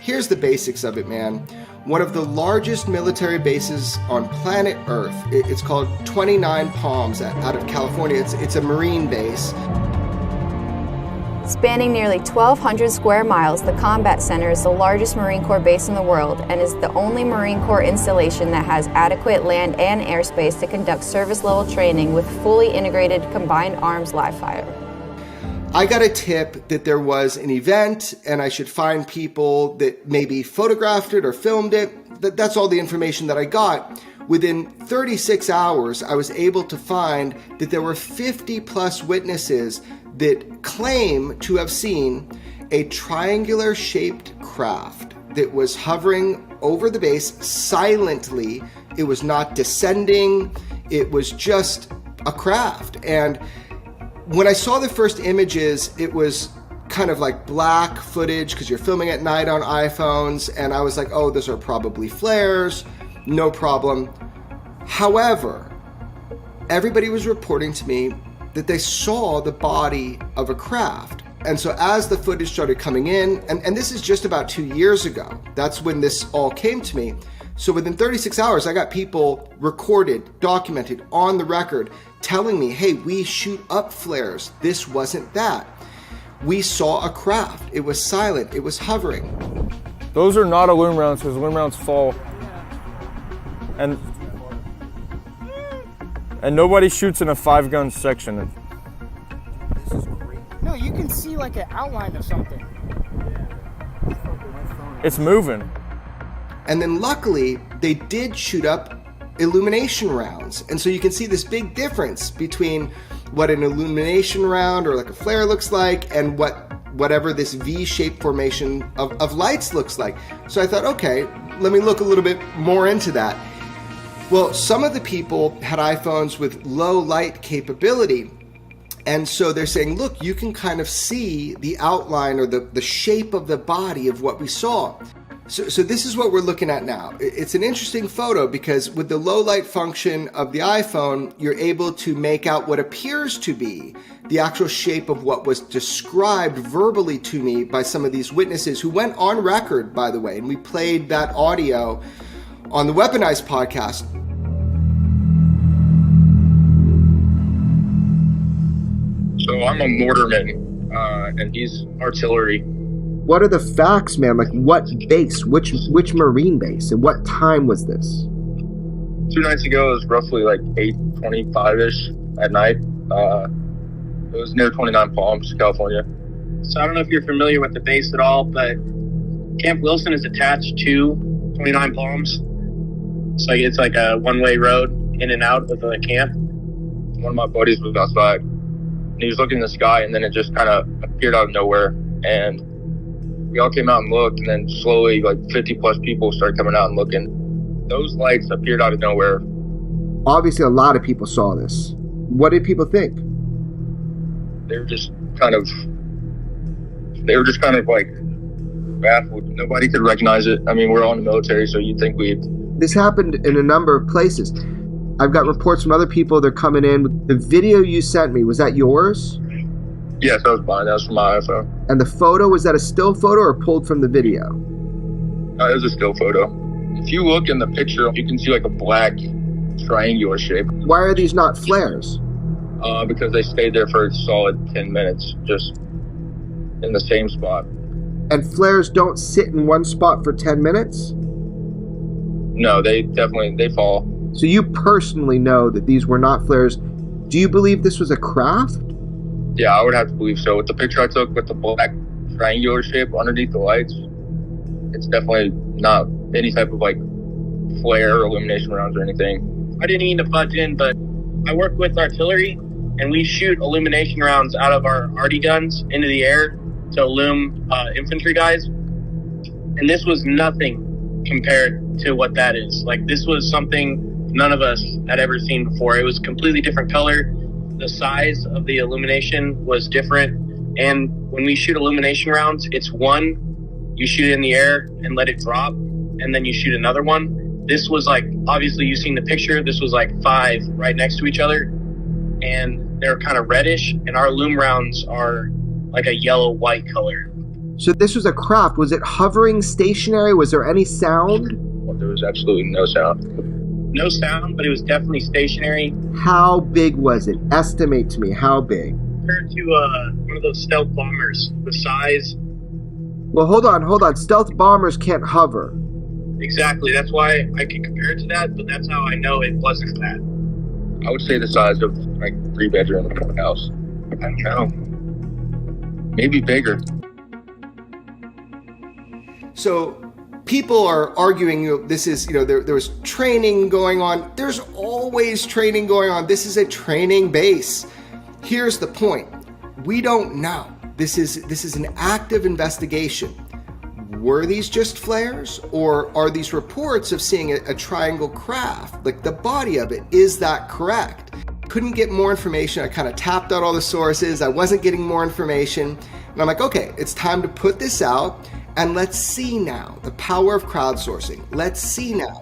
Here's the basics of it, man. One of the largest military bases on planet Earth. It's called 29 Palms out of California. It's a Marine base. Spanning nearly 1,200 square miles, the Combat Center is the largest Marine Corps base in the world and is the only Marine Corps installation that has adequate land and airspace to conduct service-level training with fully integrated combined arms live fire. I got a tip that there was an event and I should find people that maybe photographed it or filmed it. That's all the information that I got. Within 36 hours, I was able to find that there were 50 plus witnesses that claim to have seen a triangular shaped craft that was hovering over the base silently. It was not descending. It was just a craft. And when I saw the first images, it was kind of like black footage because you're filming at night on iPhones. And I was like, oh, those are probably flares. No problem. However, everybody was reporting to me that they saw the body of a craft. And so as the footage started coming in, and this is just about 2 years ago, that's when this all came to me. So within 36 hours, I got people recorded, documented, on the record, telling me, hey, we shoot up flares. This wasn't that. We saw a craft. It was silent. It was hovering. Those are not aluminum rounds because aluminum rounds fall. And nobody shoots in a 5-gun section. This is great. No, you can see like an outline of something. It's moving. And then luckily, they did shoot up illumination rounds. And so you can see this big difference between what an illumination round or like a flare looks like and whatever this V-shaped formation of lights looks like. So I thought, okay, let me look a little bit more into that. Well, some of the people had iPhones with low light capability. And so they're saying, look, you can kind of see the outline or the shape of the body of what we saw. So this is what we're looking at now. It's an interesting photo because with the low light function of the iPhone, you're able to make out what appears to be the actual shape of what was described verbally to me by some of these witnesses who went on record, by the way, and we played that audio on the Weaponized podcast. So I'm a mortarman, and he's artillery. What are the facts, man? Like what base, which Marine base, and what time was this? 2 nights ago, it was roughly like 8:25-ish at night. It was near 29 Palms, California. So I don't know if you're familiar with the base at all, but Camp Wilson is attached to 29 Palms. So it's like a one-way road in and out of the camp. One of my buddies was outside, and he was looking in the sky, and then it just kind of appeared out of nowhere. And we all came out and looked, and then slowly, like 50 plus people started coming out and looking. Those lights appeared out of nowhere. Obviously, a lot of people saw this. What did people think? They were just kind of like baffled. Nobody could recognize it. I mean, we're all in the military, so you'd think we'd... This happened in a number of places. I've got reports from other people. They're coming in. The video you sent me, was that yours? Yes, that was mine. That was from my iPhone. And the photo, was that a still photo or pulled from the video? It was a still photo. If you look in the picture, you can see like a black triangular shape. Why are these not flares? Because they stayed there for a solid 10 minutes, just in the same spot. And flares don't sit in one spot for 10 minutes? No, they fall. So you personally know that these were not flares. Do you believe this was a craft? Yeah, I would have to believe so. With the picture I took with the black triangular shape underneath the lights, it's definitely not any type of like flare or illumination rounds or anything. I didn't mean to butt in, but I work with artillery, and we shoot illumination rounds out of our arty guns into the air to illumine infantry guys. And this was nothing compared to what that is. Like, this was something none of us had ever seen before. It was a completely different color. The size of the illumination was different. And when we shoot illumination rounds, it's one, you shoot it in the air and let it drop, and then you shoot another one. This was like, obviously you've seen the picture, this was like 5 right next to each other, and they're kind of reddish, and our loom rounds are like a yellow-white color. So this was a craft. Was it hovering, stationary? Was there any sound? There was absolutely no sound. No sound, but it was definitely stationary. How big was it? Estimate to me, how big? Compared to one of those stealth bombers, the size. Well, hold on. Stealth bombers can't hover. Exactly. That's why I can compare it to that, but that's how I know it wasn't that. I would say the size of like 3-bedroom house. I don't know. Maybe bigger. So people are arguing, this is, there was training going on. There's always training going on. This is a training base. Here's the point. We don't know. This is an active investigation. Were these just flares, or are these reports of seeing a triangle craft? Like the body of it, is that correct? Couldn't get more information. I kind of tapped out all the sources. I wasn't getting more information. And I'm like, okay, it's time to put this out. And let's see now the power of crowdsourcing. Let's see now.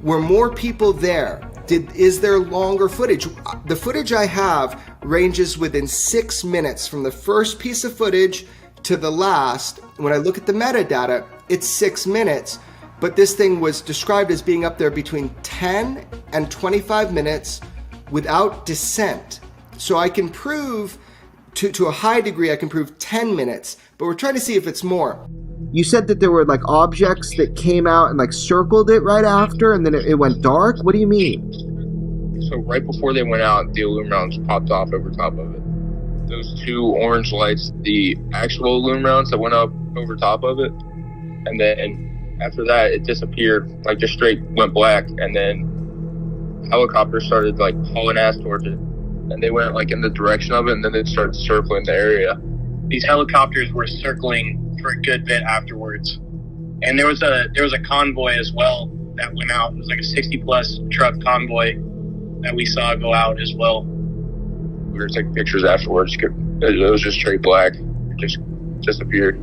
Were more people there? Is there longer footage? The footage I have ranges within 6 minutes from the first piece of footage to the last. When I look at the metadata, it's 6 minutes, but this thing was described as being up there between 10 and 25 minutes without dissent. So I can prove, to a high degree, I can prove 10 minutes, but we're trying to see if it's more. You said that there were like objects that came out and like circled it right after, and then it went dark? What do you mean? So right before they went out, the rounds popped off over top of it. Those 2 orange lights, the actual rounds that went up over top of it. And then after that, it disappeared, like just straight went black. And then helicopters started like hauling ass towards it. And they went like in the direction of it, and then they started circling the area. These helicopters were circling for a good bit afterwards. And there was a convoy as well that went out. It was like a 60-plus truck convoy that we saw go out as well. We were taking pictures afterwards. It was just straight black. It just disappeared.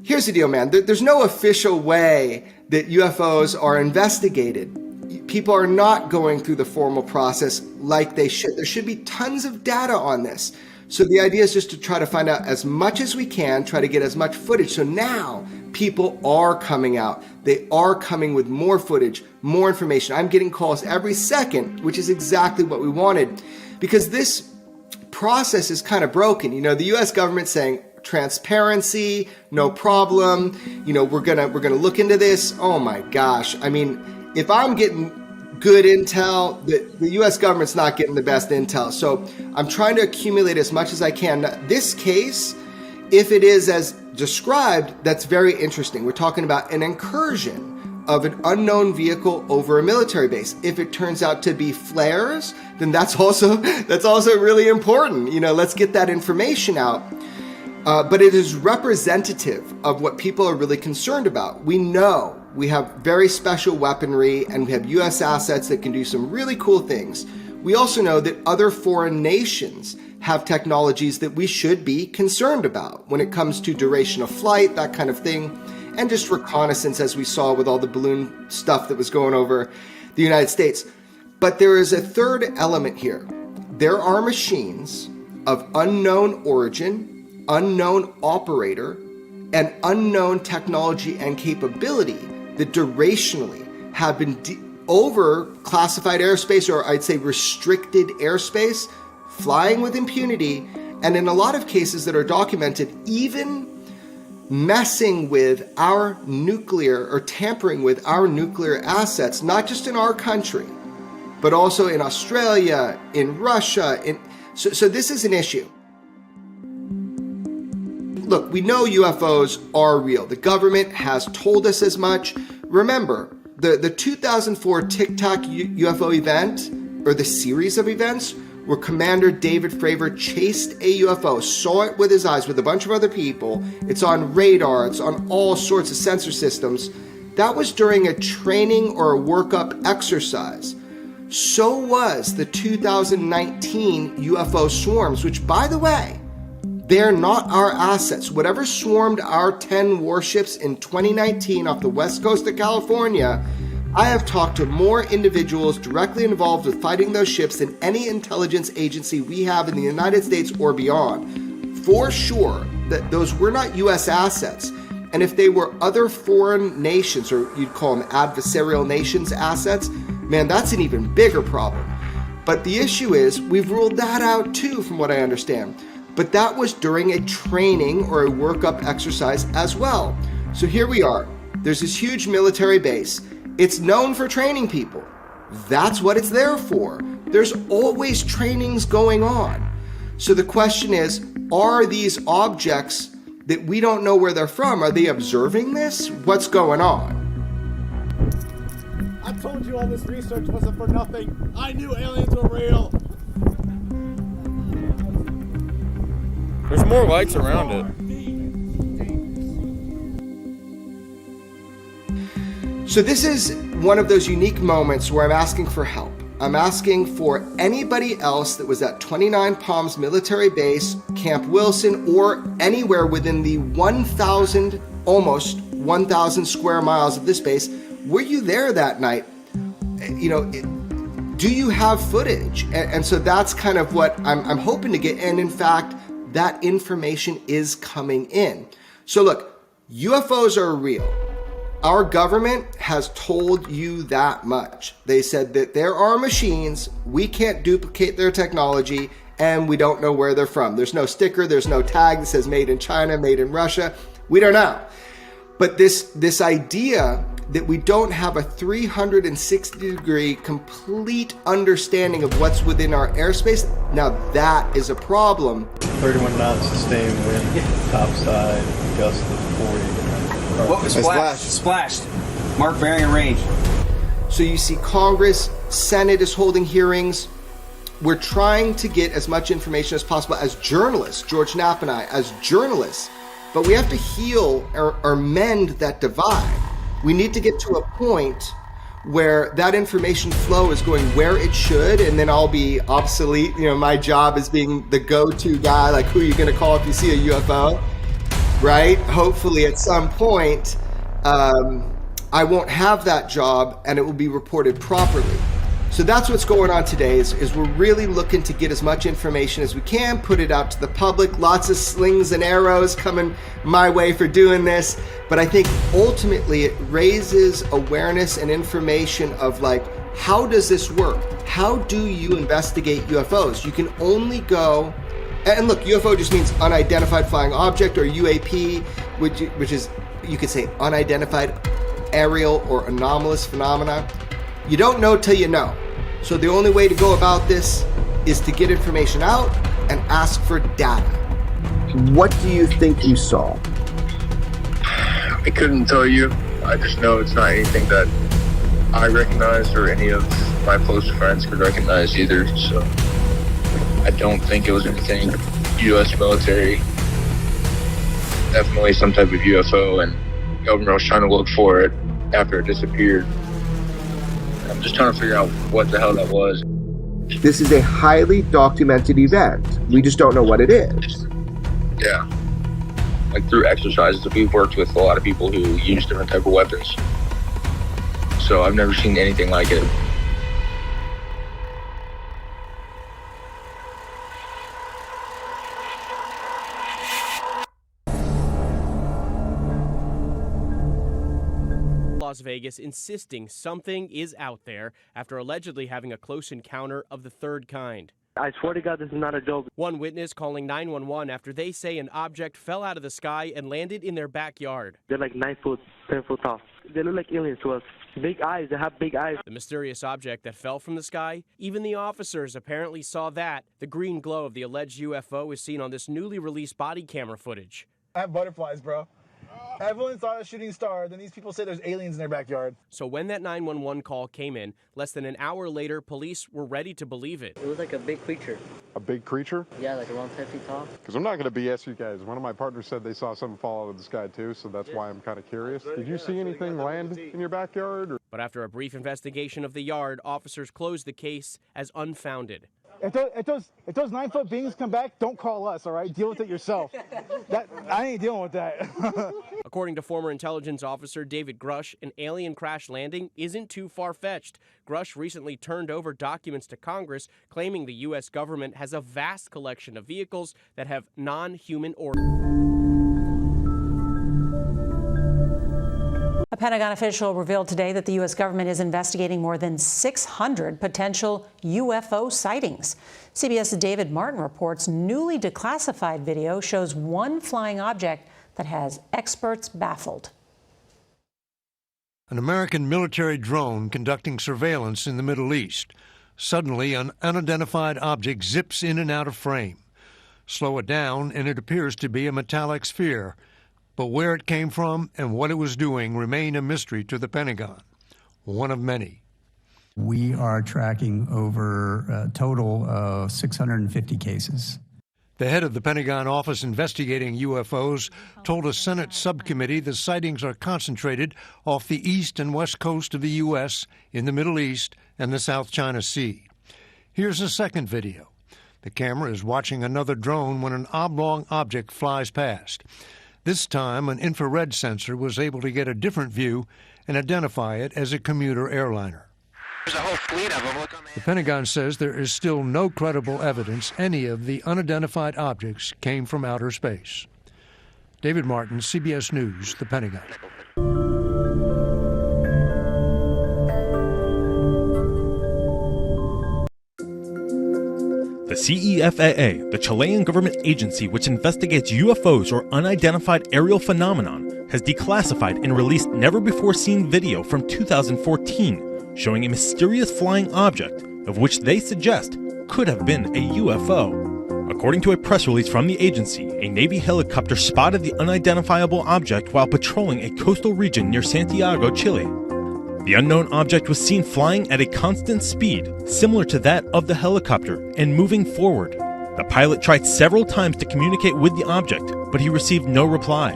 Here's the deal, man. There's no official way that UFOs are investigated. People are not going through the formal process like they should. There should be tons of data on this. So the idea is just to try to find out as much as we can, try to get as much footage. So now people are coming out. They are coming with more footage, more information. I'm getting calls every second, which is exactly what we wanted, because this process is kind of broken. The US government saying transparency, no problem. We're gonna look into this. Oh my gosh. I mean, if I'm getting good intel, the US government's not getting the best intel. So I'm trying to accumulate as much as I can. Now, this case, if it is as described, that's very interesting. We're talking about an incursion of an unknown vehicle over a military base. If it turns out to be flares, then that's also really important. Let's get that information out. But it is representative of what people are really concerned about. We know we have very special weaponry, and we have US assets that can do some really cool things. We also know that other foreign nations have technologies that we should be concerned about when it comes to duration of flight, that kind of thing, and just reconnaissance, as we saw with all the balloon stuff that was going over the United States. But there is a third element here. There are machines of unknown origin, unknown operator, and unknown technology and capability that durationally have been over classified airspace, or I'd say restricted airspace, flying with impunity, and in a lot of cases that are documented, even messing with our nuclear or tampering with our nuclear assets, not just in our country, but also in Australia, in Russia. So this is an issue. Look, we know UFOs are real. The government has told us as much. Remember, the 2004 Tic Tac UFO event, or the series of events, where Commander David Fravor chased a UFO, saw it with his eyes with a bunch of other people. It's on radar. It's on all sorts of sensor systems. That was during a training or a workup exercise. So was the 2019 UFO swarms, which, by the way, they're not our assets. Whatever swarmed our 10 warships in 2019 off the west coast of California, I have talked to more individuals directly involved with fighting those ships than any intelligence agency we have in the United States or beyond. For sure, that those were not U.S. assets. And if they were other foreign nations, or you'd call them adversarial nations assets, man, that's an even bigger problem. But the issue is, we've ruled that out too, from what I understand. But that was during a training or a workup exercise as well. So here we are. There's this huge military base. It's known for training people. That's what it's there for. There's always trainings going on. So the question is, are these objects that we don't know where they're from, are they observing this? What's going on? I told you all this research wasn't for nothing. I knew aliens were real. There's more lights around it. So this is one of those unique moments where I'm asking for help. I'm asking for anybody else that was at 29 Palms military base, Camp Wilson, or anywhere within the almost 1,000 square miles of this base. Were you there that night? You know, do you have footage? And so that's kind of what I'm hoping to get. And in fact, that information is coming in. So look, UFOs are real. Our government has told you that much. They said that there are machines, we can't duplicate their technology, and we don't know where they're from. There's no sticker, there's no tag that says made in China, made in Russia. We don't know. But this idea that we don't have a 360-degree complete understanding of what's within our airspace, now that is a problem. 31 knots sustained wind, topside, gust of 40. What was splashed? Splashed. Mark bearing and range. So you see Congress, Senate is holding hearings. We're trying to get as much information as possible as journalists, George Knapp and I, as journalists. But we have to heal or mend that divide. We need to get to a point where that information flow is going where it should, and then I'll be obsolete. You know, my job is being the go-to guy, like who are you going to call if you see a UFO? Right? Hopefully at some point, I won't have that job and it will be reported properly. So that's what's going on today is we're really looking to get as much information as we can, put it out to the public. Lots of slings and arrows coming my way for doing this. But I think ultimately it raises awareness and information of like, how does this work? How do you investigate UFOs? You can only go. And look, UFO just means unidentified flying object, or UAP, which is, you could say, unidentified aerial or anomalous phenomena. You don't know till you know. So the only way to go about this is to get information out and ask for data. What do you think you saw? I couldn't tell you. I just know it's not anything that I recognize or any of my close friends could recognize either. So I don't think it was anything U.S. military. Definitely some type of UFO, and the government was trying to look for it after it disappeared. I'm just trying to figure out what the hell that was. This is a highly documented event. We just don't know what it is. Yeah. Like through exercises, we've worked with a lot of people who use different type of weapons. So I've never seen anything like it. Las Vegas insisting something is out there after allegedly having a close encounter of the third kind. I swear to God, this is not a joke. One witness calling 911 after they say an object fell out of the sky and landed in their backyard. They're like 9 foot, 10 foot tall. They look like aliens to us. Big eyes, they have big eyes. The mysterious object that fell from the sky, even the officers apparently saw that. The green glow of the alleged UFO is seen on this newly released body camera footage. I have butterflies, bro. Everyone saw a shooting star, then these people say there's aliens in their backyard. So when that 911 call came in, less than an hour later, police were ready to believe it. It was like a big creature. A big creature? Yeah, like around 10 feet tall. Because I'm not going to BS you guys. One of my partners said they saw something fall out of the sky too, so that's why I'm kind of curious. Did you see anything land in your backyard? Or? But after a brief investigation of the yard, officers closed the case as unfounded. if those 9-foot beings come back, don't call us, all right? Deal with it yourself. I ain't dealing with that. According to former intelligence officer David Grush, an alien crash landing isn't too far-fetched. Grush recently turned over documents to Congress claiming the U.S. government has a vast collection of vehicles that have non-human origin. A Pentagon official revealed today that the U.S. government is investigating more than 600 potential UFO sightings. CBS's David Martin reports newly declassified video shows one flying object that has experts baffled. An American military drone conducting surveillance in the Middle East. Suddenly, an unidentified object zips in and out of frame. Slow it down, and it appears to be a metallic sphere. But where it came from and what it was doing remain a mystery to the Pentagon, one of many. We are tracking over a total of 650 cases. The head of the Pentagon office investigating UFOs told a Senate subcommittee the sightings are concentrated off the east and west coast of the U.S., in the Middle East, and the South China Sea. Here's a second video. The camera is watching another drone when an oblong object flies past. This time, an infrared sensor was able to get a different view and identify it as a commuter airliner. There's a whole fleet of them. Look on The Pentagon says there is still no credible evidence any of the unidentified objects came from outer space. David Martin, CBS News, the Pentagon. The CEFAA, the Chilean government agency which investigates UFOs or unidentified aerial phenomenon, has declassified and released never-before-seen video from 2014 showing a mysterious flying object of which they suggest could have been a UFO. According to a press release from the agency, a Navy helicopter spotted the unidentifiable object while patrolling a coastal region near Santiago, Chile. The unknown object was seen flying at a constant speed, similar to that of the helicopter, and moving forward. The pilot tried several times to communicate with the object, but he received no reply.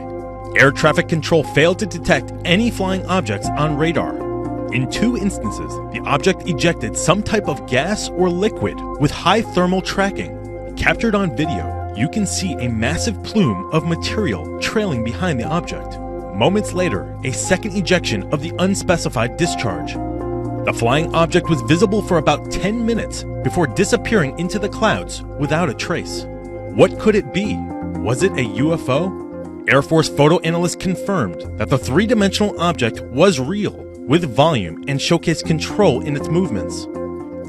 Air traffic control failed to detect any flying objects on radar. In 2 instances, the object ejected some type of gas or liquid with high thermal tracking. Captured on video, you can see a massive plume of material trailing behind the object. Moments later, a second ejection of the unspecified discharge. The flying object was visible for about 10 minutes before disappearing into the clouds without a trace. What could it be? Was it a UFO? Air Force photo analysts confirmed that the 3-dimensional object was real, with volume and showcased control in its movements.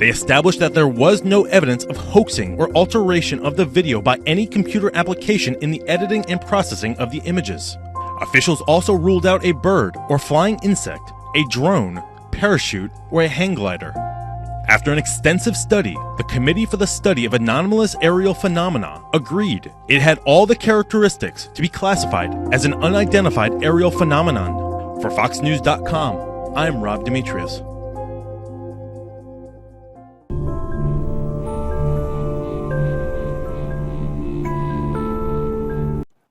They established that there was no evidence of hoaxing or alteration of the video by any computer application in the editing and processing of the images. Officials also ruled out a bird or flying insect, a drone, parachute, or a hang glider. After an extensive study, the Committee for the Study of Anomalous Aerial Phenomena agreed it had all the characteristics to be classified as an unidentified aerial phenomenon. For FoxNews.com, I'm Rob Demetrius.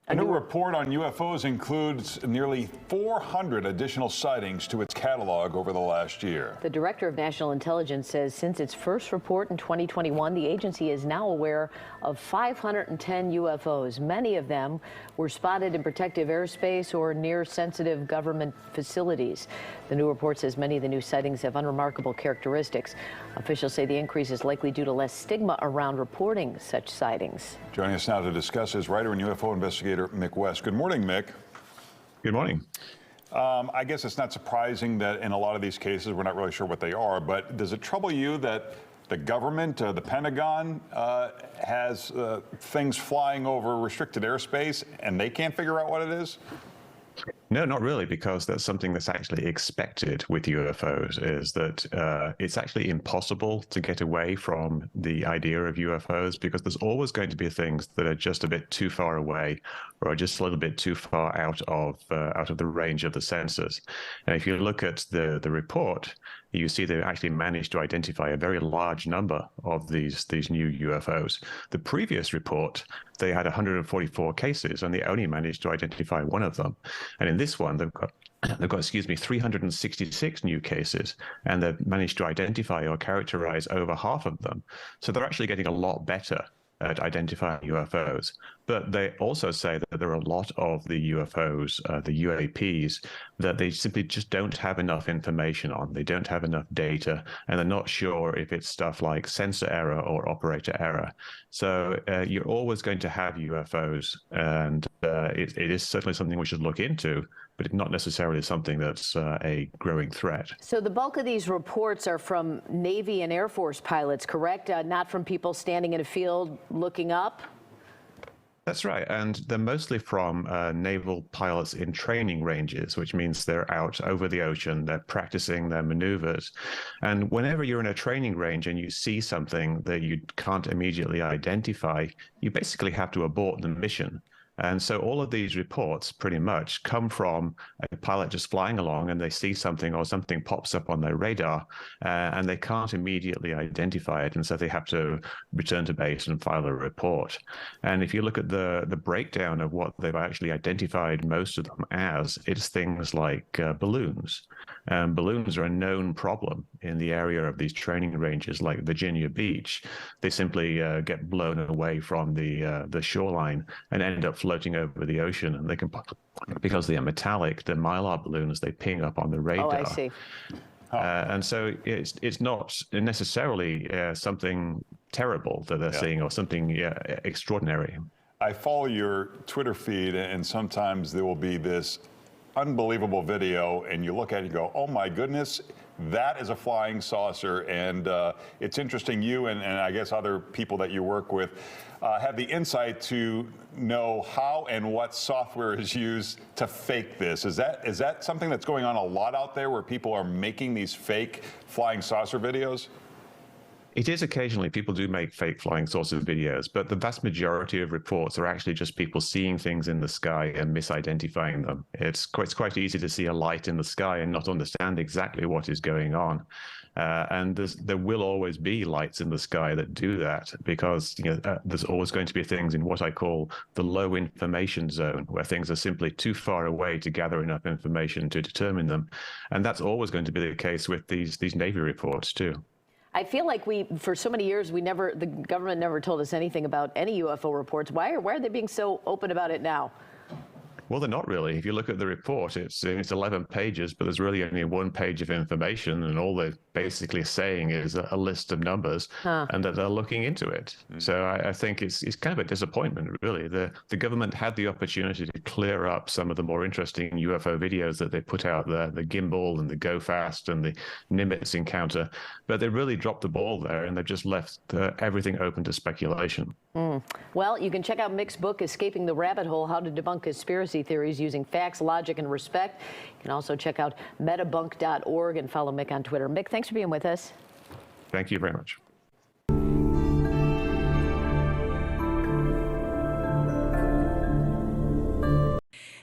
A new report on UFOs includes nearly 400 additional sightings to its catalog over the last year. The Director of National Intelligence says since its first report in 2021, the agency is now aware of 510 UFOs. Many of them were spotted in protective airspace or near sensitive government facilities. The new report says many of the new sightings have unremarkable characteristics. Officials say the increase is likely due to less stigma around reporting such sightings. Joining us now to discuss is writer and UFO investigator Mick West. Good morning, Mick. Good morning. I guess it's not surprising that in a lot of these cases, we're not really sure what they are, but does it trouble you that the government, the Pentagon, has things flying over restricted airspace and they can't figure out what it is? No, not really, because that's something that's actually expected with UFOs, is that it's actually impossible to get away from the idea of UFOs, because there's always going to be things that are just a bit too far away or just a little bit too far out of the range of the sensors. And if you look at the report, you see they actually managed to identify a very large number of these new UFOs. The previous report, they had 144 cases, and they only managed to identify one of them. And in this one, they've got they've got, 366 new cases, and they've managed to identify or characterize over half of them. So they're actually getting a lot better at identifying UFOs. But they also say that there are a lot of the UFOs, the UAPs, that they simply just don't have enough information on. They don't have enough data, and they're not sure if it's stuff like sensor error or operator error. So you're always going to have UFOs, and it is certainly something we should look into, but it's not necessarily something that's a growing threat. So the bulk of these reports are from Navy and Air Force pilots, correct? Not from people standing in a field looking up? That's right, and they're mostly from naval pilots in training ranges, which means they're out over the ocean, they're practicing their maneuvers. And whenever you're in a training range and you see something that you can't immediately identify, you basically have to abort the mission. And so all of these reports pretty much come from a pilot just flying along and they see something or something pops up on their radar and they can't immediately identify it. And so they have to return to base and file a report. And if you look at the breakdown of what they've actually identified most of them as, it's things like balloons. Balloons are a known problem in the area of these training ranges like Virginia Beach. They simply get blown away from the shoreline and end up floating over the ocean, and they can, because they are metallic, the Mylar balloons, they ping up on the radar. Oh, I see. And so it's not necessarily something terrible that they're seeing or something extraordinary. I follow your Twitter feed, and sometimes there will be this unbelievable video, and you look at it and go, oh my goodness, that is a flying saucer. And it's interesting, you and I guess other people that you work with have the insight to know how and what software is used to fake this. Is that something that's going on a lot out there, where people are making these fake flying saucer videos? It is occasionally. People do make fake flying saucer videos, but the vast majority of reports are actually just people seeing things in the sky and misidentifying them. It's quite easy to see a light in the sky and not understand exactly what is going on. And there will always be lights in the sky that do that, because there's always going to be things in what I call the low information zone, where things are simply too far away to gather enough information to determine them. And that's always going to be the case with these Navy reports too. I feel like for so many years, the government never told us anything about any UFO reports. Why are they being so open about it now? Well, they're not really. If you look at the report, it's 11 pages, but there's really only 1 page of information, and all they're basically saying is a list of numbers, and that they're looking into it. So I think it's kind of a disappointment, really. The government had the opportunity to clear up some of the more interesting UFO videos that they put out there, the Gimbal and the Go Fast and the Nimitz encounter, but they really dropped the ball there, and they've just left everything open to speculation. Well, you can check out Mick's book, Escaping the Rabbit Hole, How to Debunk Conspiracy Theories Using Facts, Logic, and Respect. You can also check out metabunk.org and follow Mick on Twitter. Mick, thanks for being with us. Thank you very much.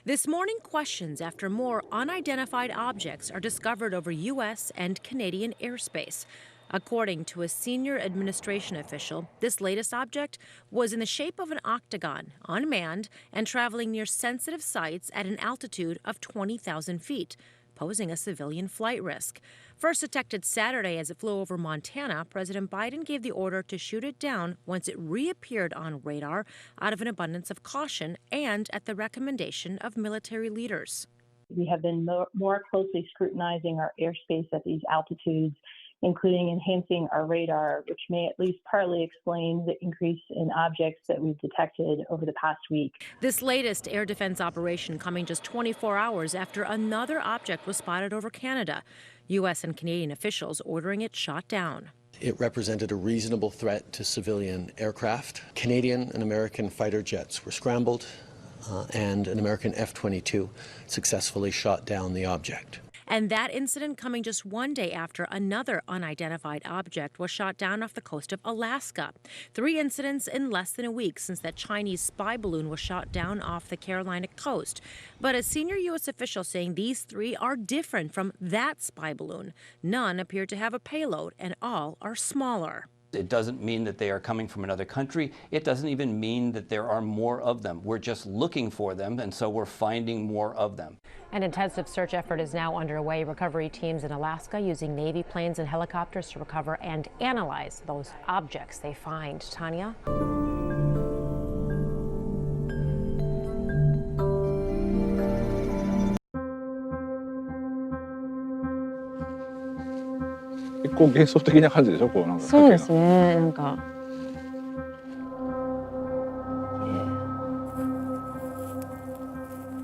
This morning, questions after more unidentified objects are discovered over U.S. and Canadian airspace. According to a senior administration official, this latest object was in the shape of an octagon, unmanned, and traveling near sensitive sites at an altitude of 20,000 feet, posing a civilian flight risk. First detected Saturday as it flew over Montana, President Biden gave the order to shoot it down once it reappeared on radar out of an abundance of caution and at the recommendation of military leaders. We have been more closely scrutinizing our airspace at these altitudes, including enhancing our radar, which may at least partly explain the increase in objects that we've detected over the past week. This latest air defense operation coming just 24 hours after another object was spotted over Canada. U.S. and Canadian officials ordering it shot down. It represented a reasonable threat to civilian aircraft. Canadian and American fighter jets were scrambled, and an American F-22 successfully shot down the object. And that incident coming just one day after another unidentified object was shot down off the coast of Alaska. 3 incidents in less than a week since that Chinese spy balloon was shot down off the Carolina coast. But a senior U.S. official saying these 3 are different from that spy balloon. None appear to have a payload, and all are smaller. It doesn't mean that they are coming from another country. It doesn't even mean that there are more of them. We're just looking for them, and so we're finding more of them. An intensive search effort is now underway. Recovery teams in Alaska using Navy planes and helicopters to recover and analyze those objects they find. Tanya?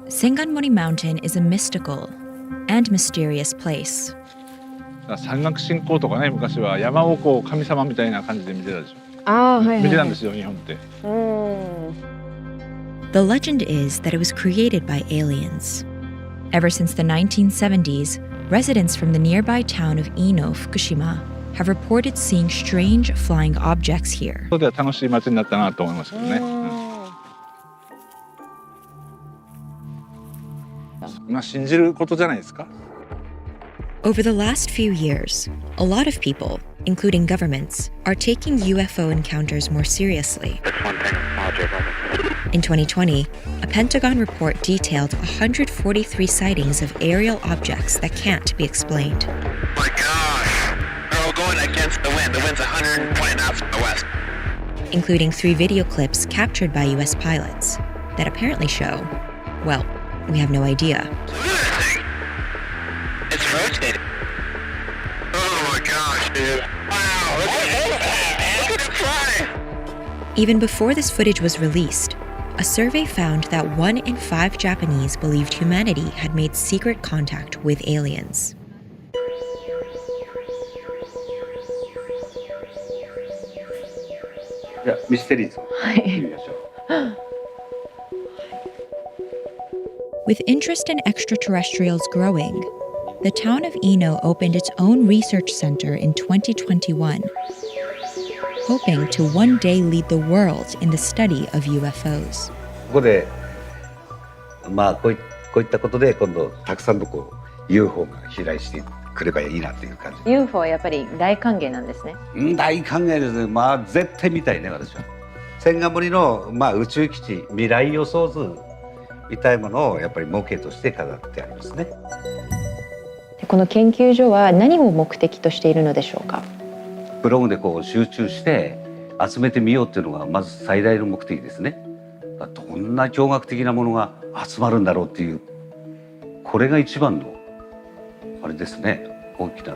Senganmori Mountain is a mystical and mysterious place. 山岳信仰とかね、昔は山をこう神様みたいな感じで見てたでしょ。見てたんですよ、日本って。The legend is that it was created by aliens. Ever since the 1970s, residents from the nearby town of Ino, Fukushima, have reported seeing strange flying objects here. それでは楽しい街になったなと思いますけどね。まあ信じることじゃないですか。Over the last few years, a lot of people, including governments, are taking UFO encounters more seriously. In 2020, a Pentagon report detailed 143 sightings of aerial objects that can't be explained. Oh my gosh! They're all going against the wind. The wind's 120 knots from the west. Including 3 video clips captured by US pilots that apparently show, well, we have no idea. It's rotating. Oh my gosh, dude. Wow, look at it fly. Even before this footage was released, a survey found that 1 in 5 Japanese believed humanity had made secret contact with aliens. With interest in extraterrestrials growing, the town of Ino opened its own research center in 2021, hoping to one day lead the world in the study of UFOs. ここで、まあこういったことで今度たくさんのUFO が飛来してくればいいなという感じ。UFO はやっぱり大歓迎なんですね。大歓迎ですね。まあ絶対見たいね私は。千賀森の宇宙基地未来予想図みたいものをやっぱり模型として飾ってありますね。この研究所は何を目的としているのでしょうか。プログで集中して集めてみようっていうのがまず最大の目的ですね。どんな驚愕的なものが集まるんだろうっていう、これが一番のあれですね、大きな。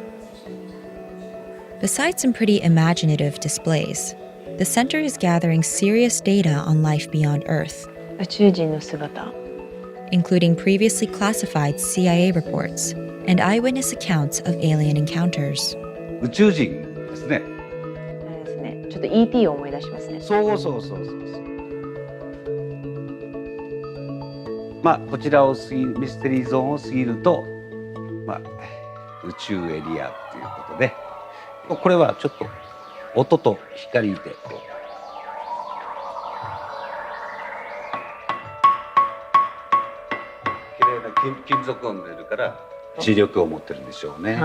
Besides some pretty imaginative displays, the center is gathering serious data on life beyond Earth, 宇宙人の姿、including previously classified CIA reports and eyewitness accounts of alien encounters. 宇宙人ですね。ですね。ちょっと ET を思い出しますね。そう。まあこちらをミステリーゾーンを過ぎると、宇宙エリアということで、これはちょっと音と光で綺麗な金属音が出るから磁力を持ってるんでしょうね。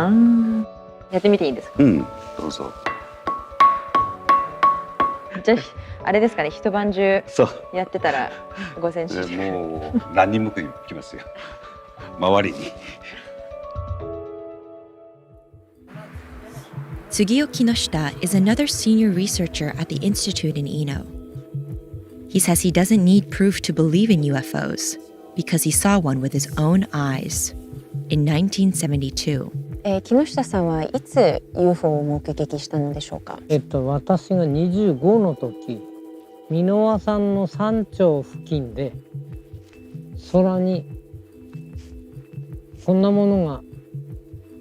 やってみていいですか。どうぞ。じゃああれですかね、一晩中やってたら5センチ。もう何人も来ますよ。周りに。Tsugiyo Kinoshita is another senior researcher at the Institute in Ino. He says he doesn't need proof to believe in UFOs because he saw one with his own eyes in 1972. 木下さんはいつ UFO を目撃したのでしょうか。私が25の時、箕輪山の山頂付近で空にこんなものが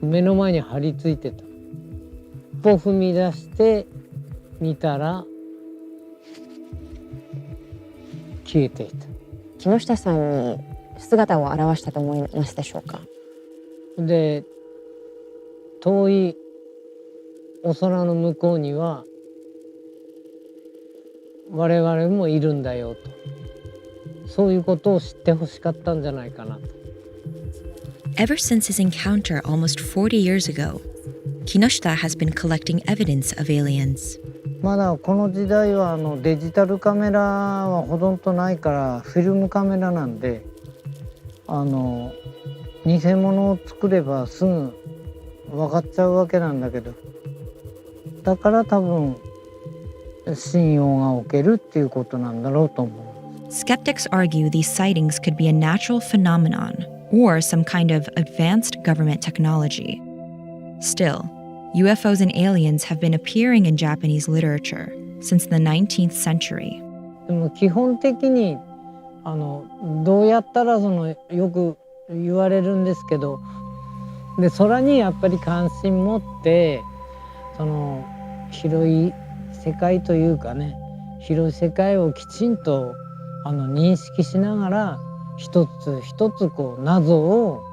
目の前に張り付いてた。一歩踏み出して見たら消えていた。木下さんに姿を現したと思いますでしょうか。で、遠いお空の向こうには我々もいるんだよと、そういうことを知ってほしかったんじゃないかなと。Ever since his encounter almost 40 years ago, Kinoshita has been collecting evidence of aliens. まだこの時代はデジタルカメラはほとんどないからフィルムカメラなんで偽物を作ればすぐ分かっちゃうわけなんだけど、だから多分信用が置けるっていうことなんだろうと思う。Skeptics argue these sightings could be a natural phenomenon or some kind of advanced government technology. Still, UFOs and aliens have been appearing in Japanese literature since the 19th century. でも基本的にどうやったらよく言われるんですけど、で空にやっぱり関心持って広い世界というかね、広い世界をきちんと認識しながら一つ一つこう謎を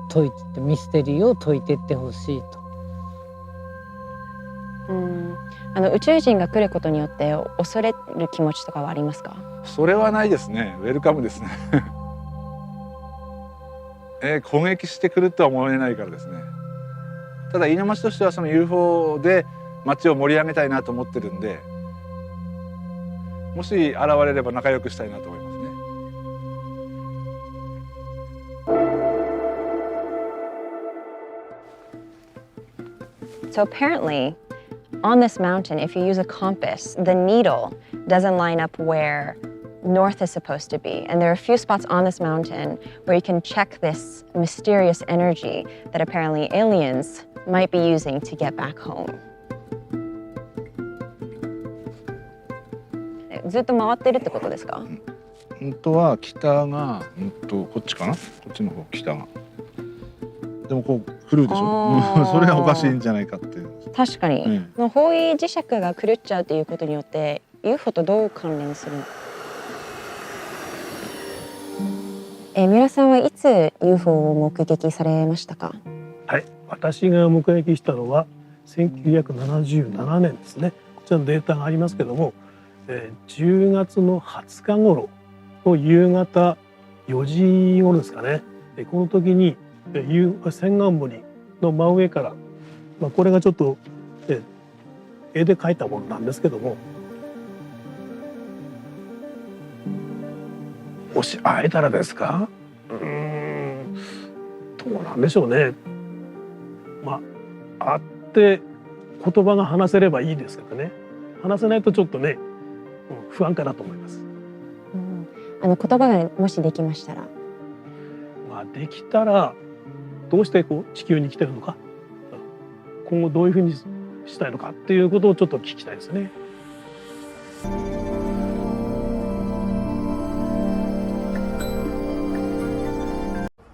解いてってミステリーを解いていってほしいと。宇宙人が来ることによって恐れる気持ちとかはありますか？それはないですね。ウェルカムですね。攻撃してくるとは思えないからですね。ただ飯野町としてはその UFO で町を盛り上げたいなと思ってるんで、もし現れれば仲良くしたいなと思いますね。So apparently, on this mountain, if you use a compass, the needle doesn't line up where north is supposed to be. And there are a few spots on this mountain where you can check this mysterious energy that apparently aliens might be using to get back home. ずっと回ってるってことですか？本当は北が、こっちかな？こっちの方、北が。でもこう狂うでしょ。それはおかしいんじゃないかって。確かに。方位磁石が狂っちゃうということによって UFO とどう関連するの？三浦さんはいつ UFO を目撃されましたか？はい、私が目撃したのは1977年ですね。こちらのデータがありますけども、10月の20日頃の夕方4時頃ですかね。この時に千貫森の真上から、これがちょっと絵で描いたものなんですけども、もし会えたらですか？どうなんでしょうね。会って言葉が話せればいいですけどね。話せないとちょっとね、不安かなと思います。言葉がもしできましたら。できたらどうして地球に来てるのか、今後どういうふうにしたいのかっていうことをちょっと聞きたいですね。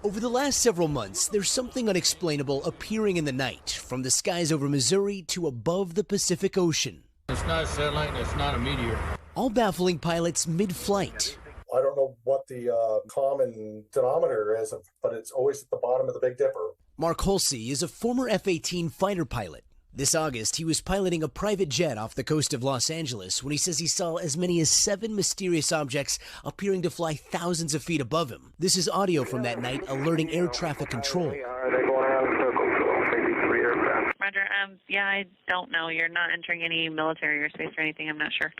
Over the last several months, there's something unexplainable appearing in the night, from the skies over Missouri to above the Pacific Ocean. It's not a satellite, it's not a meteor. All baffling pilots mid-flight. I don't know what the common denominator is, but it's always at the bottom of the Big Dipper. Mark Holsey is a former F-18 fighter pilot. This August, he was piloting a private jet off the coast of Los Angeles when he says he saw as many as 7 mysterious objects appearing to fly thousands of feet above him. This is audio from that night alerting air traffic control. Roger. Yeah, I don't know. You're not entering any military airspace or anything. I'm not sure.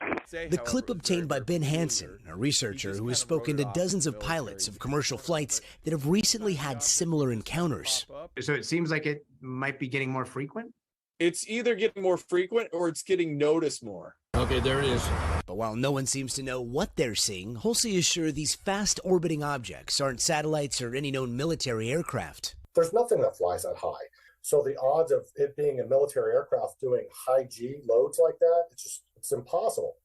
The clip obtained by Ben Hansen, a researcher who has spoken to dozens of pilots of commercial flights that have recently had similar encounters. So it seems like it might be getting more frequent? It's either getting more frequent or it's getting noticed more. Okay, there it is. But while no one seems to know what they're seeing, Holsey is sure these fast-orbiting objects aren't satellites or any known military aircraft. There's nothing that flies that high. So the odds of it being a military aircraft doing high G loads like that, it's impossible.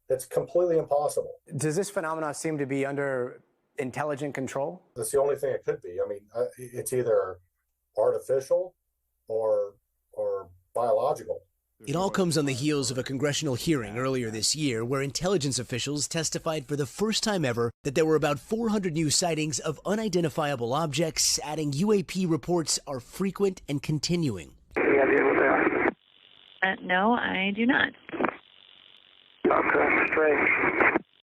It's completely impossible. Does this phenomenon seem to be under intelligent control? That's the only thing it could be. I mean, it's either artificial or biological. It all comes on the heels of a congressional hearing earlier this year where intelligence officials testified for the first time ever that there were about 400 new sightings of unidentifiable objects, adding UAP reports are frequent and continuing. No, I do not. Okay, strange.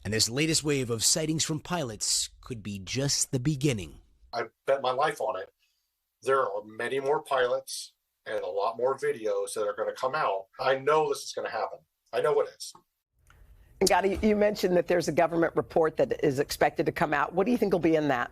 And this latest wave of sightings from pilots could be just the beginning. I bet my life on it. There are many more pilots and a lot more videos that are going to come out. I know this is going to happen. I know it is. Gotti, you mentioned that there's a government report that is expected to come out. What do you think will be in that?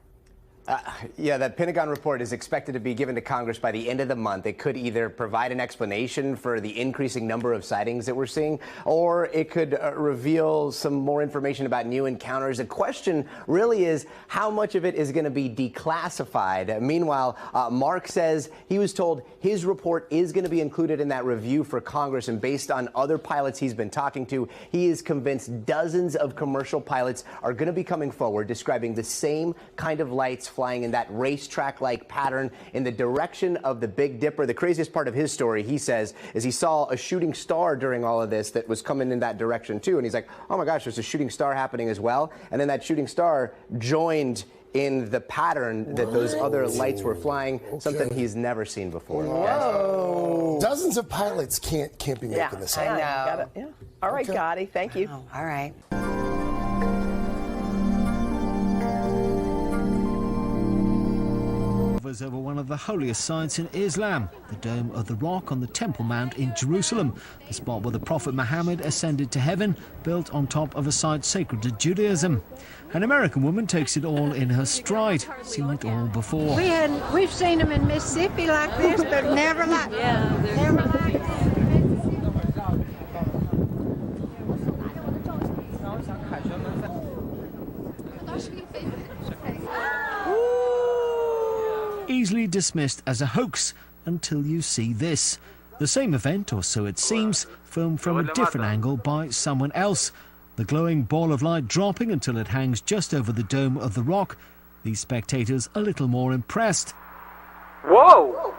Yeah, that Pentagon report is expected to be given to Congress by the end of the month. It could either provide an explanation for the increasing number of sightings that we're seeing, or it could reveal some more information about new encounters. The question really is how much of it is going to be declassified. Meanwhile, Mark says he was told his report is going to be included in that review for Congress, and based on other pilots he's been talking to, he is convinced dozens of commercial pilots are going to be coming forward describing the same kind of lights flying in that racetrack-like pattern in the direction of the Big Dipper. The craziest part of his story, he says, is he saw a shooting star during all of this that was coming in that direction too. And he's like, oh my gosh, there's a shooting star happening as well. And then that shooting star joined in the pattern that those other lights were flying, something he's never seen before. Whoa. Dozens of pilots can't be making this up. I know. Got it. Yeah. All right, Okay. Gotti, thank you. All right. Over one of the holiest sites in Islam, the Dome of the Rock on the Temple Mount in Jerusalem, the spot where the Prophet Muhammad ascended to heaven, built on top of a site sacred to Judaism. An American woman takes it all in her stride, seen it all before. We've seen them in Mississippi like this, but never like Easily dismissed as a hoax until you see this. The same event, or so it seems, filmed from a different angle by someone else. The glowing ball of light dropping until it hangs just over the Dome of the Rock. These spectators a little more impressed. Whoa!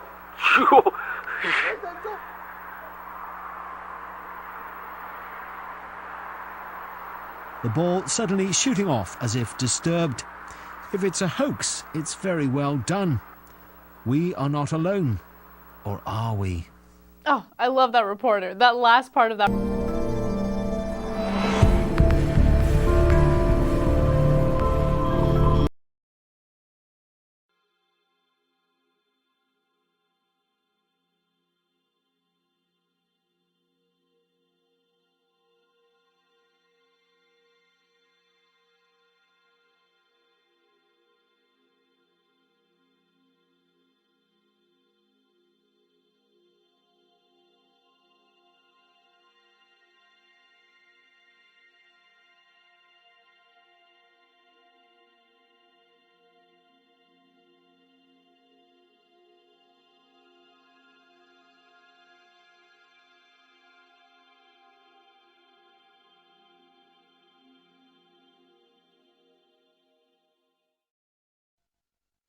The ball suddenly shooting off as if disturbed. If it's a hoax, it's very well done. We are not alone. Or are we? Oh, I love that reporter. That last part of that.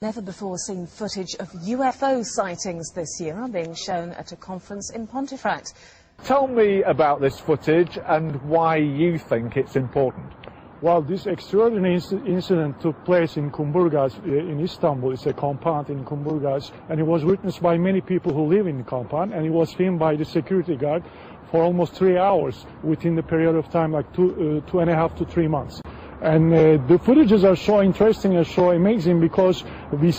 Never before seen footage of UFO sightings this year are being shown at a conference in Pontefract. Tell me about this footage and why you think it's important. Well, this extraordinary incident took place in Kumburgaz in Istanbul. It's a compound in Kumburgaz, and it was witnessed by many people who live in the compound, and it was filmed by the security guard for almost 3 hours within the period of time, like 2.5 to 3 months. And the footages are so interesting and so amazing because we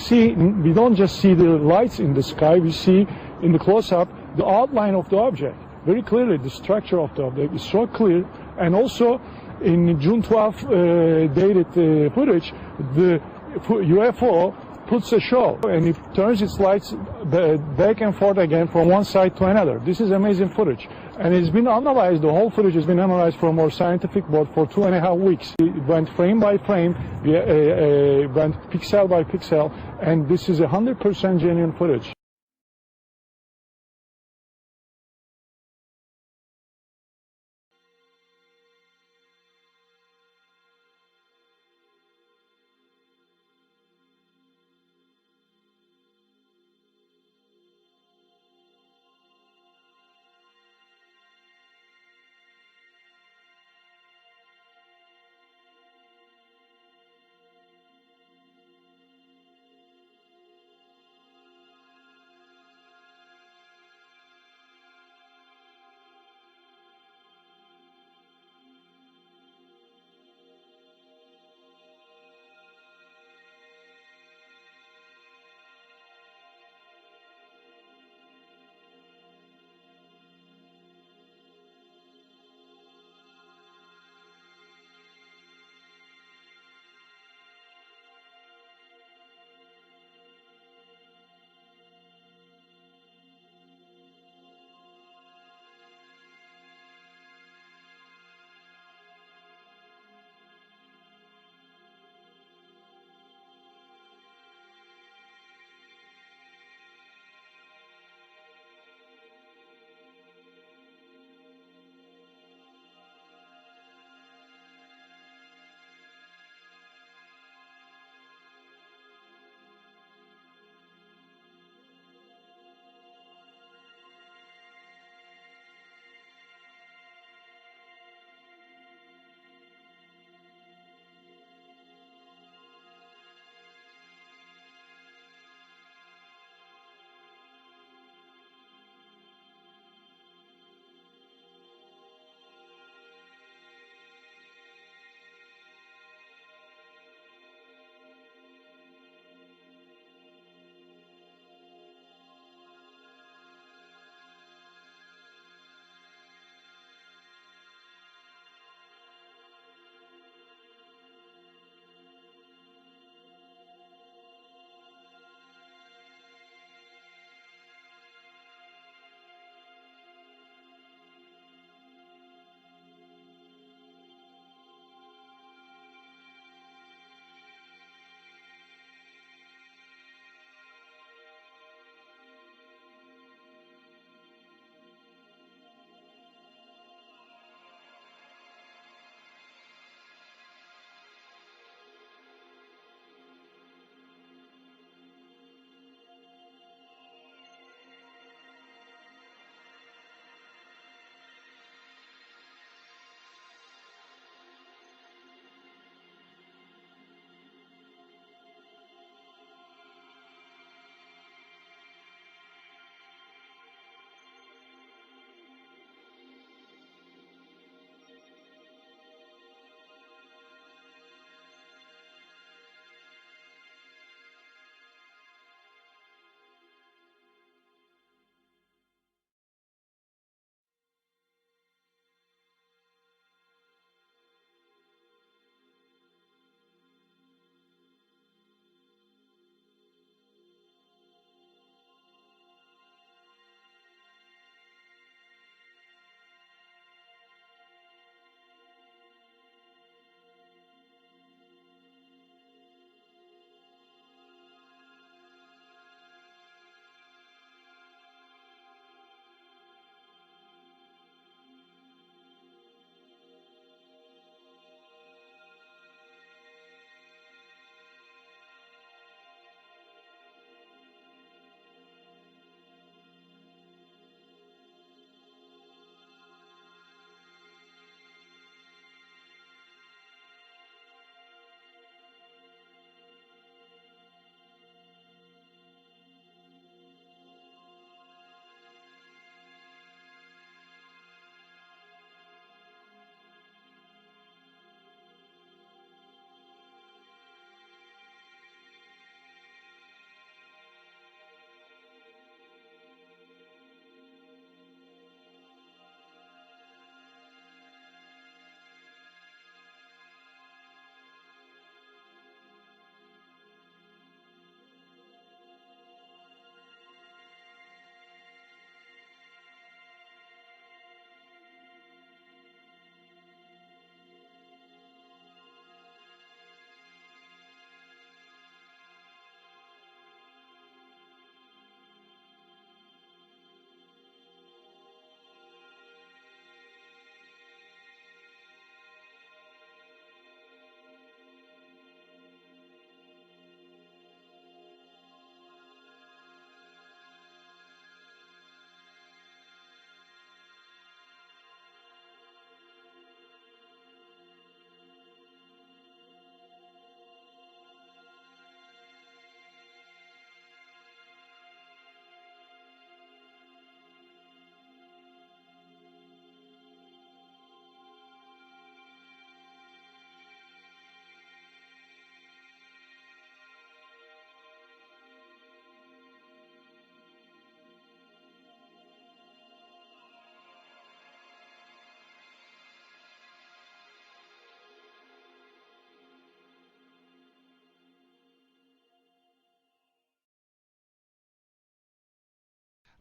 don't just see the lights in the sky, we see in the close-up the outline of the object. Very clearly, the structure of the object is so clear. And also, in June 12 dated footage, the UFO puts a show and it turns its lights back and forth again from one side to another. This is amazing footage. And it's been analyzed, the whole footage has been analyzed from our scientific board for 2.5 weeks. It went frame by frame, went pixel by pixel, and this is 100% genuine footage.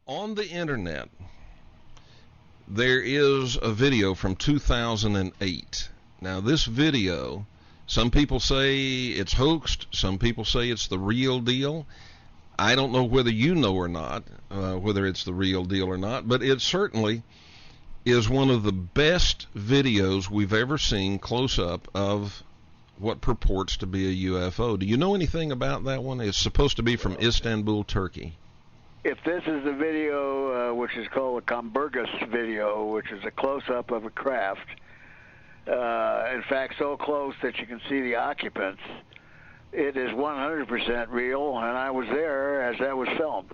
On the internet, there is a video from 2008. Now, this video, some people say it's hoaxed, some people say it's the real deal. I don't know whether you know or not, whether it's the real deal or not, but it certainly is one of the best videos we've ever seen close up of what purports to be a UFO. Do you know anything about that one? It's supposed to be from Istanbul, Turkey. If this is the video, which is called a Comburgus video, which is a close-up of a craft, in fact, so close that you can see the occupants, it is 100% real, and I was there as that was filmed.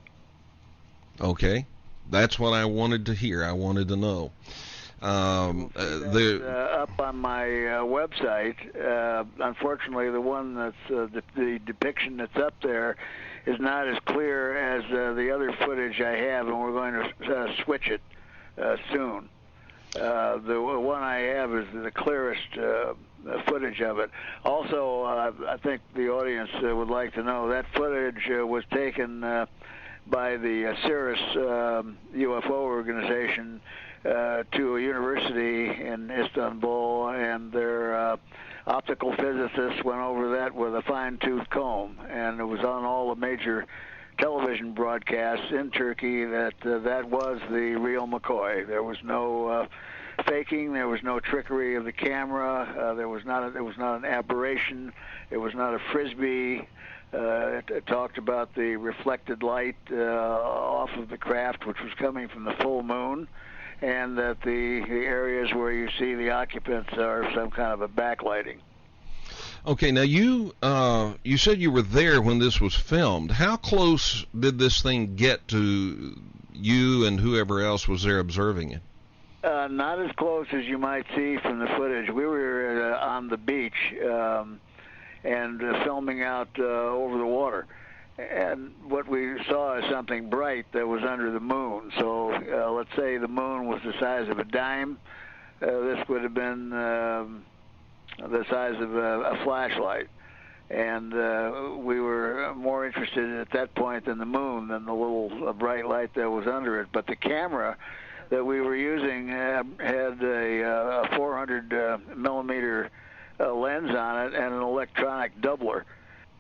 Okay. That's what I wanted to hear. I wanted to know. Up on my website. Unfortunately, the one that's the depiction that's up there is not as clear as the other footage I have, and we're going to switch it soon. The one I have is the clearest footage of it. Also, I think the audience would like to know that footage was taken by the Cirrus UFO organization to a university in Istanbul, and their optical physicists went over that with a fine-tooth comb, and it was on all the major television broadcasts in Turkey that that was the real McCoy. There was no faking. There was no trickery of the camera. There was not an aberration. It was not a frisbee. It talked about the reflected light off of the craft, which was coming from the full moon, and that the areas where you see the occupants are some kind of a backlighting. Okay, now you said you were there when this was filmed. How close did this thing get to you and whoever else was there observing it? Not as close as you might see from the footage. We were on the beach and filming out over the water. And what we saw is something bright that was under the moon. So let's say the moon was the size of a dime. This would have been the size of a flashlight. And we were more interested at that point in the moon than the little bright light that was under it. But the camera that we were using had a 400 millimeter lens on it and an electronic doubler.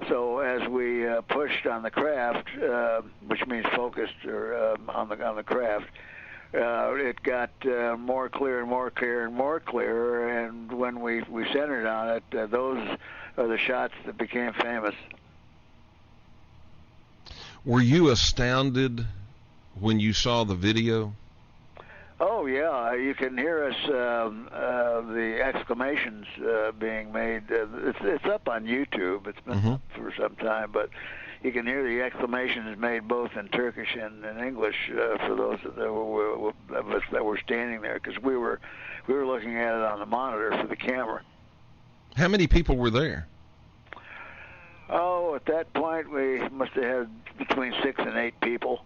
So as we pushed on the craft, which means focused or on the craft, it got more clear and more clear and more clear. And when we centered on it, those are the shots that became famous. Were you astounded when you saw the video? Oh yeah, you can hear us the exclamations being made. It's up on YouTube. It's been up for some time, but you can hear the exclamations made both in Turkish and in English for those of us that were standing there, because we were looking at it on the monitor for the camera. How many people were there? Oh, at that point we must have had between 6 and 8 people.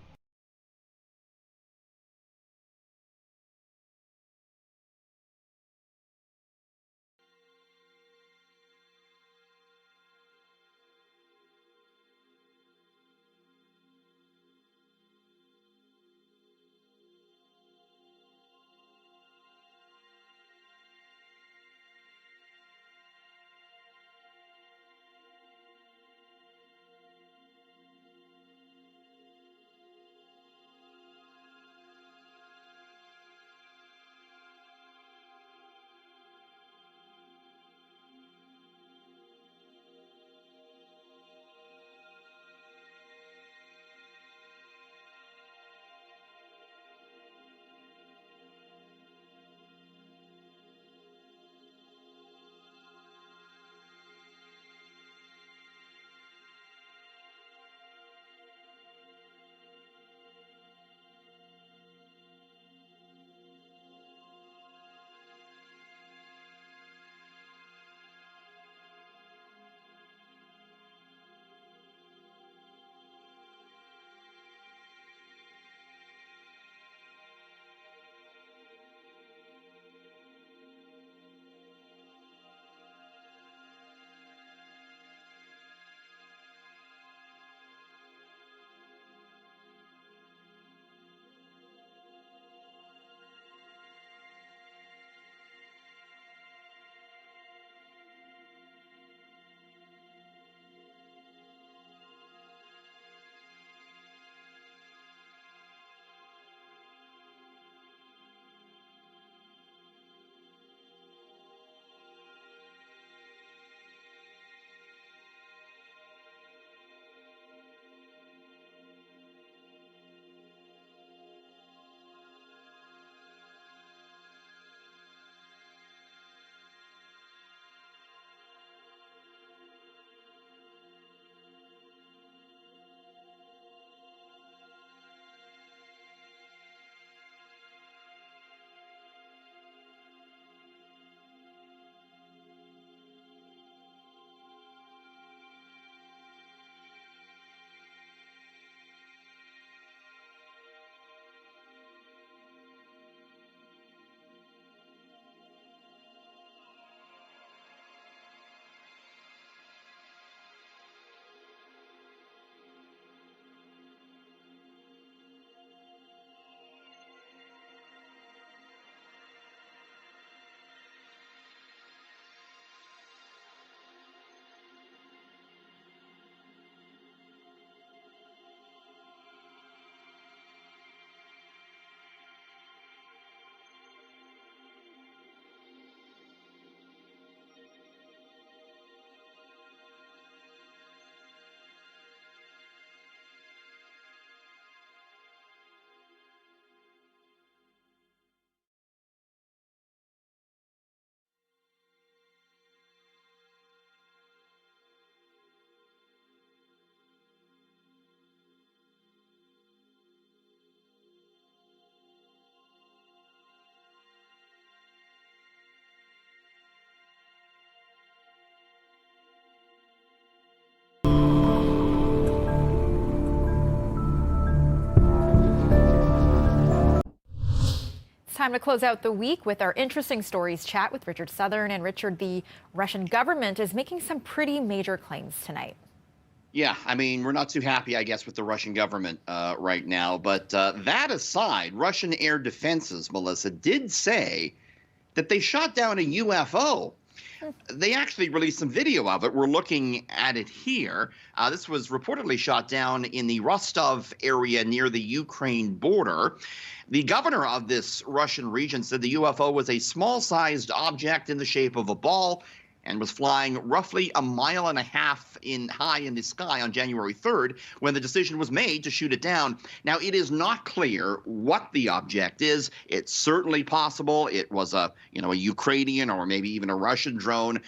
time to close out the week with our interesting stories chat with Richard Southern. And Richard, the Russian government is making some pretty major claims tonight. Yeah, I mean, we're not too happy, I guess, with the Russian government right now. But that aside, Russian air defenses, Melissa, did say that they shot down a UFO. They actually released some video of it. We're looking at it here. This was reportedly shot down in the Rostov area near the Ukraine border. The governor of this Russian region said the UFO was a small-sized object in the shape of a ball and was flying roughly 1.5 miles high in the sky on January 3rd when the decision was made to shoot it down. Now, it is not clear what the object is. It's certainly possible it was a Ukrainian or maybe even a Russian drone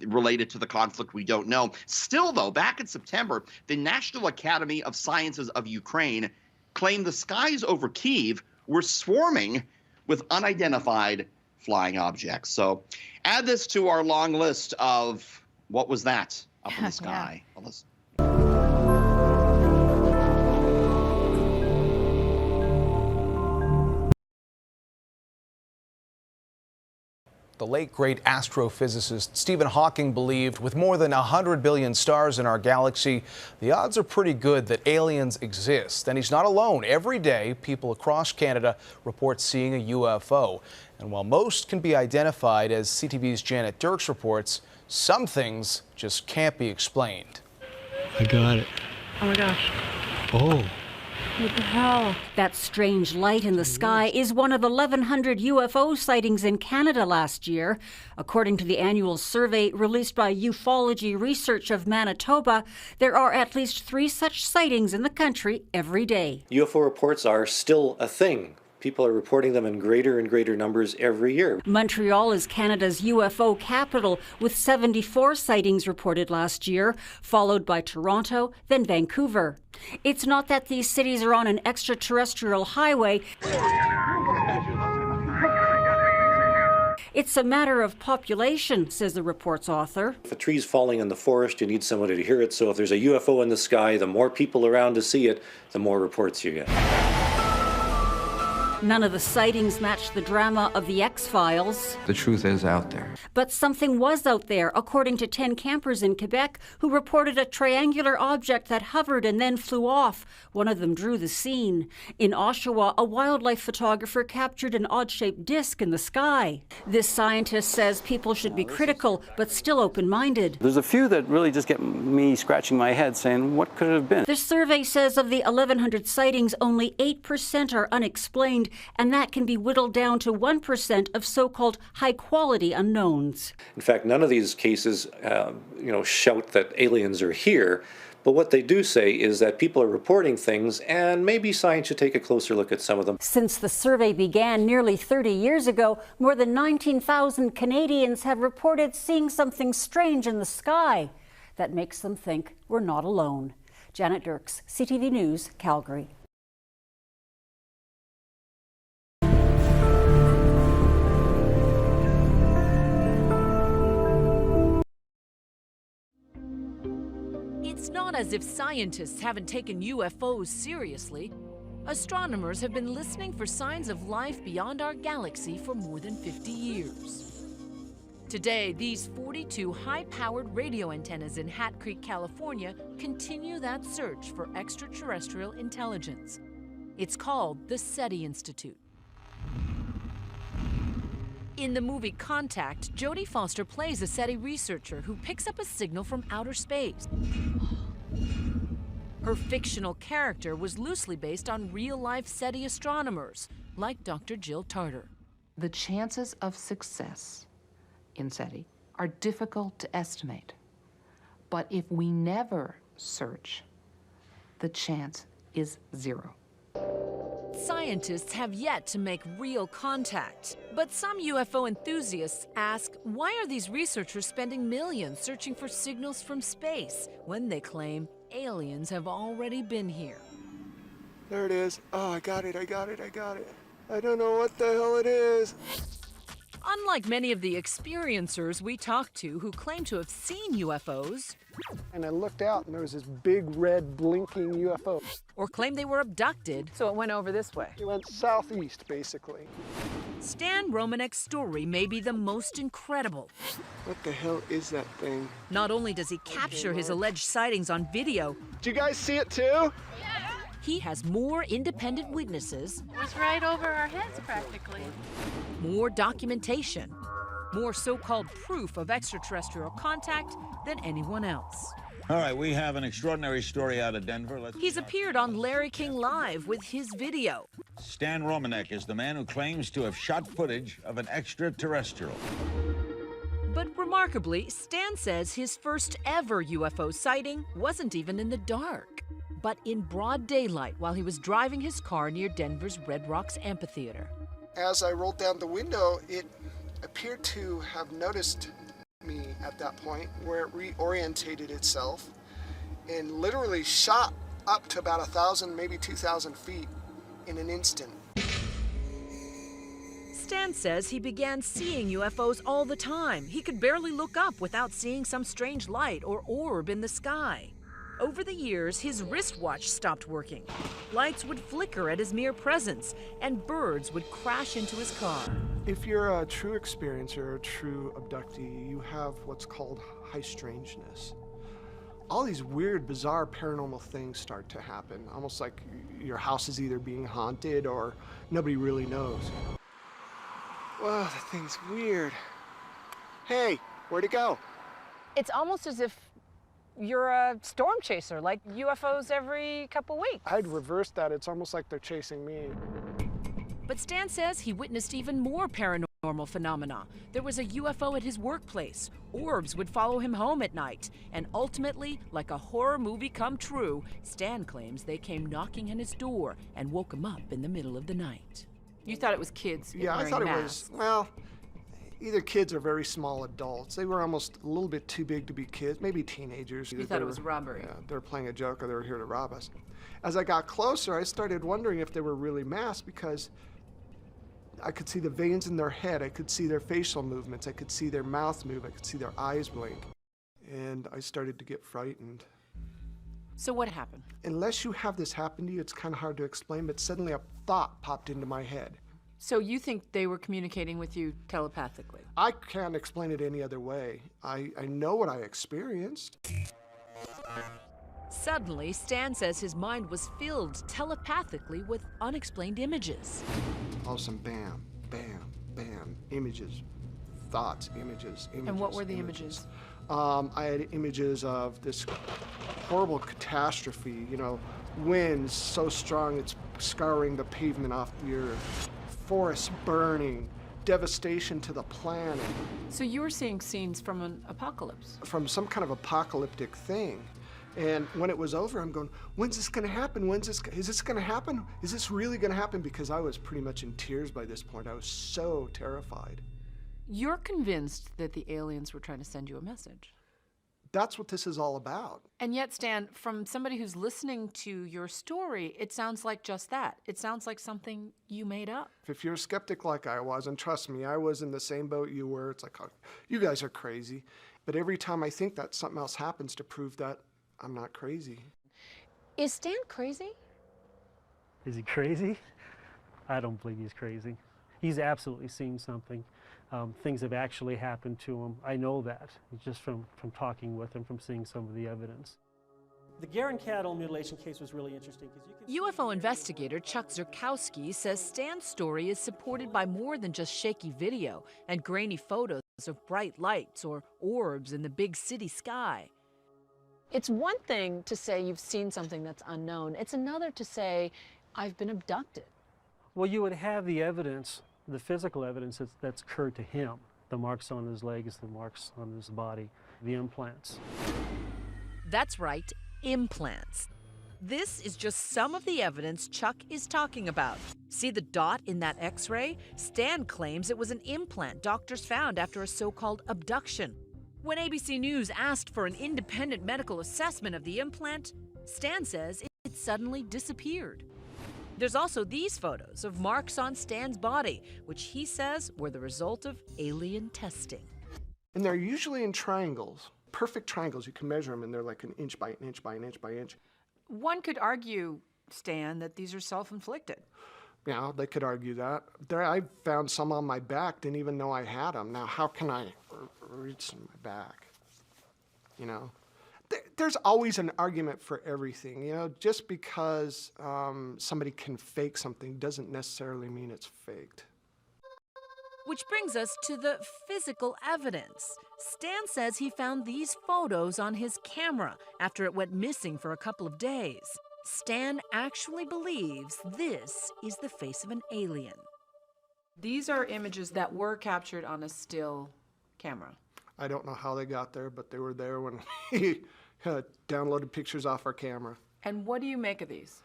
related to the conflict. We don't know. Still, though, back in September, the National Academy of Sciences of Ukraine claimed the skies over Kyiv were swarming with unidentified flying objects. So add this to our long list of what was that up in the sky. Yeah. The late great astrophysicist Stephen Hawking believed with more than 100 billion stars in our galaxy, the odds are pretty good that aliens exist. And he's not alone. Every day, people across Canada report seeing a UFO. And while most can be identified, as CTV's Janet Dirks reports, some things just can't be explained. I got it. Oh my gosh. Oh. What the hell? That strange light in the sky is one of 1,100 UFO sightings in Canada last year. According to the annual survey released by Ufology Research of Manitoba, there are at least 3 such sightings in the country every day. UFO reports are still a thing. People are reporting them in greater and greater numbers every year. Montreal is Canada's UFO capital, with 74 sightings reported last year, followed by Toronto, then Vancouver. It's not that these cities are on an extraterrestrial highway. It's a matter of population, says the report's author. If a tree's falling in the forest, you need somebody to hear it. So if there's a UFO in the sky, the more people around to see it, the more reports you get. None of the sightings match the drama of the X-Files. The truth is out there. But something was out there, according to 10 campers in Quebec who reported a triangular object that hovered and then flew off. One of them drew the scene. In Oshawa, a wildlife photographer captured an odd-shaped disc in the sky. This scientist says people should be critical, but still open-minded. There's a few that really just get me scratching my head saying, what could it have been? The survey says of the 1,100 sightings, only 8% are unexplained, and that can be whittled down to 1% of so-called high-quality unknowns. In fact, none of these cases, shout that aliens are here. But what they do say is that people are reporting things, and maybe science should take a closer look at some of them. Since the survey began nearly 30 years ago, more than 19,000 Canadians have reported seeing something strange in the sky. That makes them think we're not alone. Janet Dirks, CTV News, Calgary. It's not as if scientists haven't taken UFOs seriously. Astronomers have been listening for signs of life beyond our galaxy for more than 50 years. Today, these 42 high-powered radio antennas in Hat Creek, California, continue that search for extraterrestrial intelligence. It's called the SETI Institute. In the movie Contact, Jodie Foster plays a SETI researcher who picks up a signal from outer space. Her fictional character was loosely based on real-life SETI astronomers, like Dr. Jill Tarter. The chances of success in SETI are difficult to estimate. But if we never search, the chance is 0. Scientists have yet to make real contact. But some UFO enthusiasts ask, why are these researchers spending millions searching for signals from space when they claim aliens have already been here? There it is. Oh, I got it. I don't know what the hell it is. Unlike many of the experiencers we talked to who claim to have seen UFOs, and I looked out and there was this big red blinking UFO. or claim they were abducted, So it went over this way. It went southeast, basically. Stan Romanek's story may be the most incredible. What the hell is that thing? Not only does he capture his alleged sightings on video, Do you guys see it too? he has more independent witnesses, It was right over our heads practically. more documentation, more so-called proof of extraterrestrial contact than anyone else. All right, we have an extraordinary story out of Denver. He's appeared on Larry King Live with his video. Stan Romanek is the man who claims to have shot footage of an extraterrestrial. But remarkably, Stan says his first ever UFO sighting wasn't even in the dark, but in broad daylight while he was driving his car near Denver's Red Rocks Amphitheater. As I rolled down the window, it appeared to have noticed me at that point, where it reorientated itself and literally shot up to about 1,000, maybe 2,000 feet in an instant. Stan says he began seeing UFOs all the time. He could barely look up without seeing some strange light or orb in the sky. Over the years, his wristwatch stopped working. Lights would flicker at his mere presence, and birds would crash into his car. If you're a true experiencer, a true abductee, you have what's called high strangeness. All these weird, bizarre paranormal things start to happen, almost like your house is either being haunted or nobody really knows. Whoa, that thing's weird. Hey, where'd it go? It's almost as if you're a storm chaser, like UFOs every couple weeks. I'd reverse that. It's almost like they're chasing me. But Stan says he witnessed even more paranormal phenomena. There was a UFO at his workplace. Orbs would follow him home at night. And ultimately, like a horror movie come true, Stan claims they came knocking on his door and woke him up in the middle of the night. You thought it was kids Yeah, I wearing thought masks. it was, well, either kids or very small adults. They were almost a little bit too big to be kids, maybe teenagers. You thought it was a robbery. Yeah, they were playing a joke or they were here to rob us. As I got closer, I started wondering if they were really masked because I could see the veins in their head. I could see their facial movements. I could see their mouth move. I could see their eyes blink. And I started to get frightened. So what happened? Unless you have this happen to you, it's kind of hard to explain, but suddenly a thought popped into my head. So you think they were communicating with you telepathically? I can't explain it any other way. I know what I experienced. Suddenly, Stan says his mind was filled telepathically with unexplained images. All of a sudden, bam, bam, bam, images, thoughts, images. And what were the images? I had images of this horrible catastrophe, you know, winds so strong it's scouring the pavement off the earth, forests burning, devastation to the planet. So you were seeing scenes from an apocalypse? From some kind of apocalyptic thing. And when it was over, I'm going, when's this going to happen? Is this going to happen? Is this really going to happen? Because I was pretty much in tears by this point. I was so terrified. You're convinced that the aliens were trying to send you a message. That's what this is all about. And yet, Stan, from somebody who's listening to your story, it sounds like just that. It sounds like something you made up. If you're a skeptic like I was, and trust me, I was in the same boat you were, it's like, oh, you guys are crazy. But every time I think that, something else happens to prove that I'm not crazy. Is Stan crazy? Is he crazy? I don't believe he's crazy. He's absolutely seen something. Things have actually happened to him. I know that, just from talking with him, from seeing some of the evidence. The Garen cattle mutilation case was really interesting because UFO investigator Chuck Zurkowski says Stan's story is supported by more than just shaky video and grainy photos of bright lights or orbs in the big city sky. It's one thing to say you've seen something that's unknown. It's another to say, I've been abducted. Well, you would have the evidence, the physical evidence that's occurred to him. The marks on his legs, the marks on his body, the implants. That's right, implants. This is just some of the evidence Chuck is talking about. See the dot in that X-ray? Stan claims it was an implant doctors found after a so-called abduction. When ABC News asked for an independent medical assessment of the implant, Stan says it suddenly disappeared. There's also these photos of marks on Stan's body, which he says were the result of alien testing. And they're usually in triangles, perfect triangles. You can measure them, and they're like an inch by an inch by an inch by an inch. One could argue, Stan, that these are self-inflicted. Yeah, they could argue that. I found some on my back, didn't even know I had them. Now, how can I reach my back? You know? There's always an argument for everything. You know, just because somebody can fake something doesn't necessarily mean it's faked. Which brings us to the physical evidence. Stan says he found these photos on his camera after it went missing for a couple of days. Stan actually believes this is the face of an alien. These are images that were captured on a still camera. I don't know how they got there, but they were there when he downloaded pictures off our camera. And what do you make of these?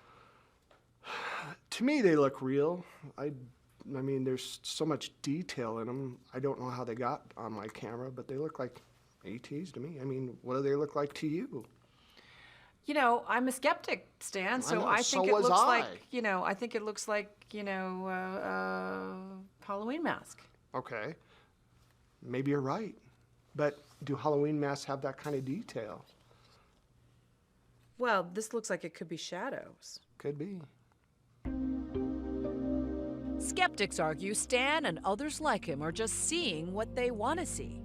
To me, they look real. I mean, there's so much detail in them. I don't know how they got on my camera, but they look like ETs to me. I mean, what do they look like to you? You know, I'm a skeptic, Stan, so I think it looks like, you know, I think it looks like, you know, a Halloween mask. Okay. Maybe you're right. But do Halloween masks have that kind of detail? Well, this looks like it could be shadows. Could be. Skeptics argue Stan and others like him are just seeing what they want to see.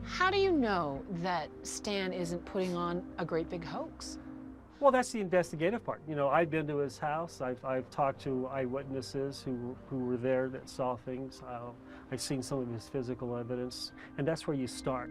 How do you know that Stan isn't putting on a great big hoax? Well, that's the investigative part. You know, I've been to his house. I've talked to eyewitnesses who were there that saw things. I've seen some of his physical evidence, and that's where you start.